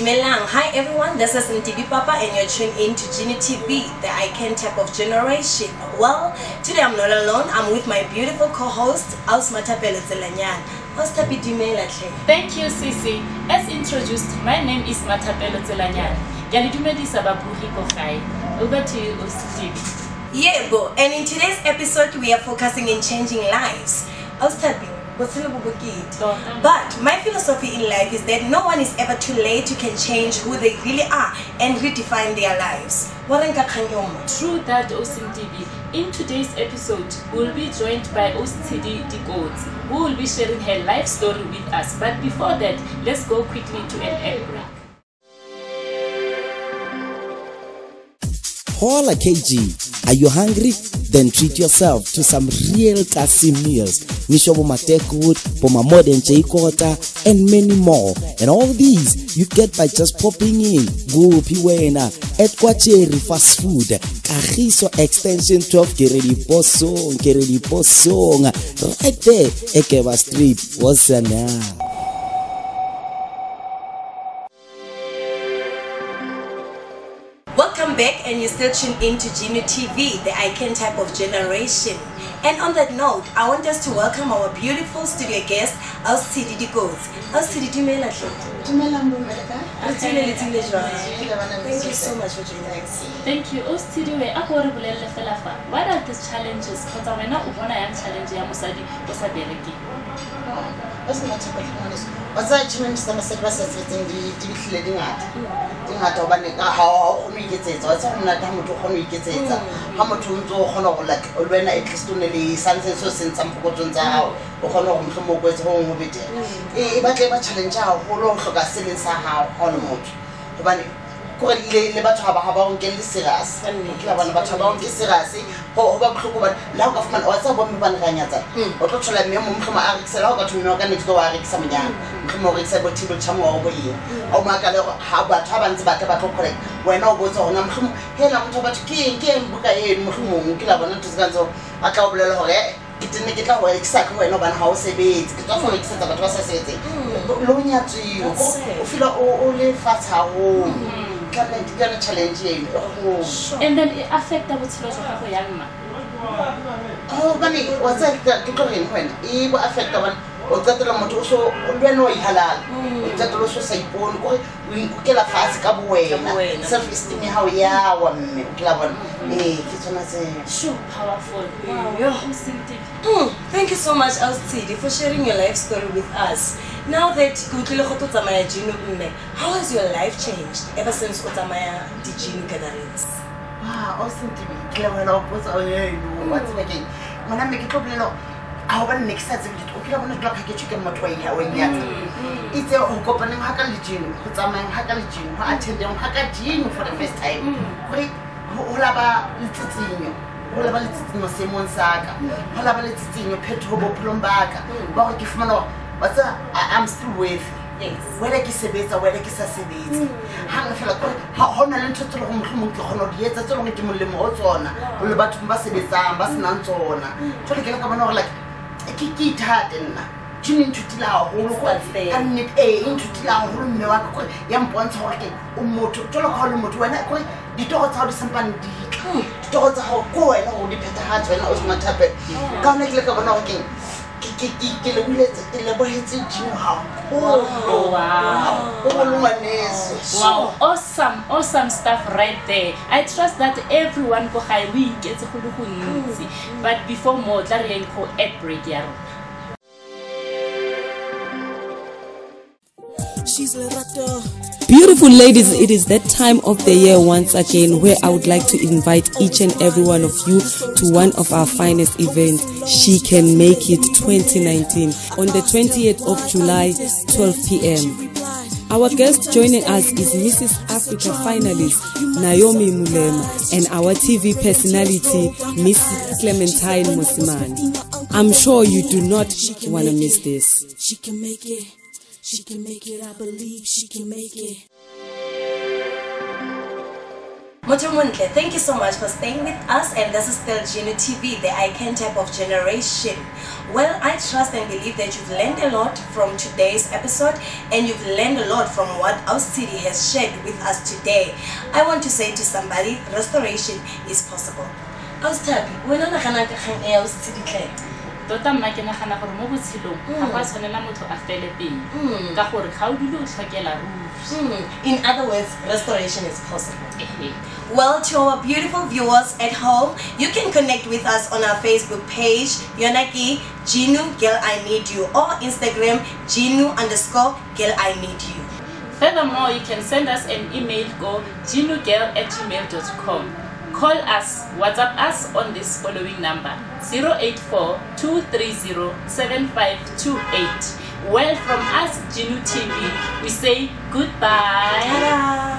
Hi everyone, this is TV Papa and you're tuned in to GINU TV, the icon type of generation. Well, today I'm not alone. I'm with my beautiful co-host, Matapelo Tselanyan. Thank you, Sisi. As introduced, my name is Matapelo Tselanyan. Over to you, Steve. Yeah, bro. And in today's episode, we are focusing in changing lives. But my philosophy in life is that no one is ever too late. You can change who they really are and redefine their lives. True that, OCTV. In today's episode, we'll be joined by OCTD Goats, who will be sharing her life story with us. But before that, let's go quickly to an ad break. Hola KG, are you hungry? Then treat yourself to some real Kasi meals. Nishobo Matekwood, Poma Modern Jaikota, and many more. And all these you get by just popping in Go Piwena at Kwacheri Fast Food, Kahiso Extension 12 Keredi Posong, right there, Ekeva Street, Wasana. Welcome back, and you're still tuned in to GINU TV, the icon type of generation. And on that note, I want us to welcome our beautiful studio guest, OCTD Goats. OCTD, thank you so much for joining us. Thank you. OCTD, what are the challenges? le batho ga ba go nkelle serious ke la bana batho ba go nke serious go ba botlhoko ba la go ka fumana wa tsa bombe ba nganyatsa o tlo tshola mme mo mkhama a rekisela go ka thumela ka next go a rekisa monyana mkhama o rekisa bo table chamo wa go boye o maka le ha batho ba ntse ba tlo correct wena o botsa hona mkhama hela motho batho ke mbuka yenu mkhama ke la bona ntse ka ntse a tla o bolela hore ke tenne ke tla go rekisa ka wena bana ha o sebetse ke tla go rekisa batho ba sa sebetse lo nyatsio o fila o le fatsa ho challenge. And then it affects the young man. Oh, bunny, what's that? When it will affect the one or that the motor no halal. That also say, we kill a fast away. Self esteem, how ya one clever. So powerful. Thank you so much, OCTD, for sharing your life story with us. Now that GINU, how has your life changed ever since Otamaya the GINU gatherings? Wow, OCTD, clever, what's making when I make it problem. I want next sense of it. Okay, I want to block a chicken motorway when yet. It's a opening Hakalijian, who's a man Hakalijian, who attended Hakajin for the first time. Wait, who about Litino? Who about Litino Simon Saga? Who about Litino Petrobo Plumbaga? But if Mano, but I'm still with. Yes. Where I kiss a bit or where I kiss a city. How honor to home yet that's only to Mulimos on. All about Bassibizam, Basnantona. To get a like a kiki tartan. Tuning to Tila, and knit a into Tila, who young points working, Umoto, Tolocolmo, when I quit the dogs out of some band. Dogs how go and all the better hearts when I was my tappet. Can't make like a knocking. Wow, awesome stuff right there. I trust that everyone go high we get but before more ad break. Beautiful ladies, it is that time of the year once again where I would like to invite each and every one of you to one of our finest events, She Can Make It 2019, on the 28th of July, 12 p.m. Our guest joining us is Mrs. Africa finalist Naomi Mulema and our TV personality, Miss Clementine Mosimane. I'm sure you do not want to miss this. She can make it. She can make it, I believe she can make it. Motomuntle, thank you so much for staying with us, and this is still GINU TV, the icon type of generation. Well, I trust and believe that you've learned a lot from today's episode, and you've learned a lot from what our city has shared with us today. I want to say to somebody, restoration is possible. Austabi, when on a city tota mma ke nagana gore mo botshelong ga go tshwanela motho a fele pele ka gore ga o dule o tlhokela ruri. In other words, restoration is possible. Well, to our beautiful viewers at home, you can connect with us on our Facebook page, Yonaki GINU Girl I Need You, or Instagram GINU_Girl I Need You. Furthermore, you can send us an email, go ginugirl@gmail.com. Call us, WhatsApp us on this following number, 084 230 7528. Well, from us, GINU TV, we say goodbye. Ta-da!